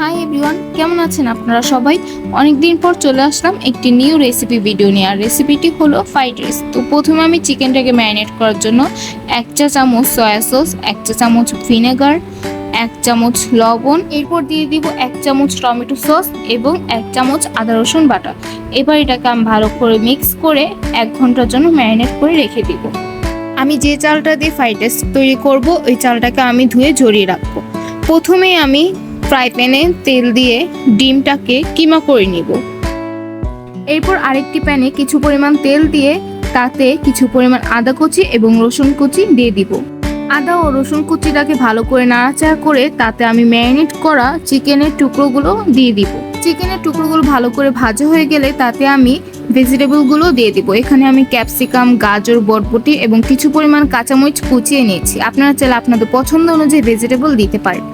Hi everyone, কেমন আছেন আপনারা সবাই? অনেকদিন পর চলে আসলাম একটি নিউ রেসিপি ভিডিও নিয়ে। আর রেসিপিটি হলো ফ্রাইড রাইস। তো প্রথমে আমি চিকেনটাকে ম্যারিনেট করার জন্য 1 চা চামচ সয়া সস, 1 চা চামচ ভিনেগার, 1 চামচ লবণ, এরপর দিয়ে দিব 1 চামচ টমেটো সস এবং 1 চামচ আদা রসুন বাটা। এবার এটাকে আমি ভালো করে মিক্স করে 1 ঘন্টার জন্য ম্যারিনেট করে রেখে দিব। আমি যে চালটা দিয়ে ফ্রাইড রাইস তৈরি করব ওই চালটাকে আমি ধুয়ে ঝরিয়ে রাখবো। প্রথমেই আমি ফ্রাই প্যানে তেল দিয়ে ডিমটাকে কিমা করে নিব। এরপর আরেকটি প্যানে কিছু পরিমাণ তেল দিয়ে তাতে কিছু পরিমাণ আদা কুচি এবং রসুন কুচি দিয়ে দিব। আদা ও রসুন কুচিটাকে ভালো করে নাড়াচাড়া করে তাতে আমি ম্যারিনেট করা চিকেনের টুকরোগুলো দিয়ে দিব। চিকেনের টুকরোগুলো ভালো করে ভাজা হয়ে গেলে তাতে আমি ভেজিটেবলগুলো দিয়ে দিব। এখানে আমি ক্যাপসিকাম, গাজর, বরবটি এবং কিছু পরিমাণ কাঁচামরিচ কুচিয়ে নিয়েছি। আপনারা চাইলে আপনাদের পছন্দ অনুযায়ী ভেজিটেবল দিতে পারেন।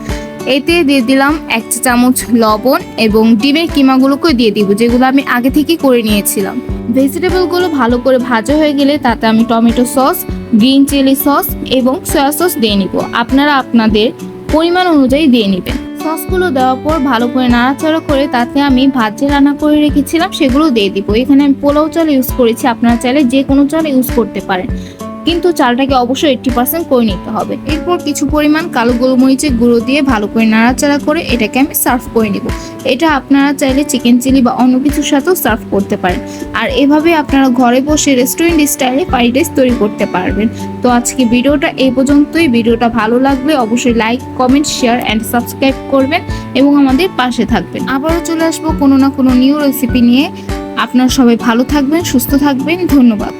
এতে দিয়ে দিলাম 1 চা চামচ লবণ এবং ডিমের কিমাগুলোকে দিয়ে দিব, যেগুলো আমি আগে থেকে করে নিয়েছিলাম। ভেজিটেবলগুলো ভালো করে ভাজা হয়ে গেলে তাতে আমি tomato sauce, green chilli sauce এবং সয়া সস দিয়ে নিব। আপনারা আপনাদের পরিমাণ অনুযায়ী দিয়ে নেবেন। সসগুলো দেওয়ার পর ভালো করে নাড়াচাড়া করে তাতে আমি ভাত যে রান্না করে রেখেছিলাম সেগুলো দিয়ে দিব। এখানে আমি পোলাও চাল ইউজ করেছি, আপনারা চাইলে যে কোনো চাল ইউজ করতে পারেন, কিন্তু চালটাকে অবশ্যই 80% করে নিতে হবে। এরপর কিছু পরিমাণ কালো গোলমরিচের গুঁড়ো দিয়ে ভালো করে নাড়াচাড়া করে এটাকে আমি সার্ভ করে নিব। এটা আপনারা চাইলে চিকেন চিলি বা অন্য কিছুর সাথেও সার্ভ করতে পারেন। আর এভাবে আপনারা ঘরে বসে রেস্টুরেন্ট স্টাইলে ফ্রাইড রাইস তৈরি করতে পারবেন। তো আজকে ভিডিওটা এই পর্যন্তই। ভিডিওটা ভালো লাগলে অবশ্যই like, comment, share and subscribe করবেন এবং আমাদের পাশে থাকবেন। আবারও চলে আসবো কোনো না কোনো নিউ রেসিপি নিয়ে। আপনারা সবাই ভালো থাকবেন, সুস্থ থাকবেন। ধন্যবাদ।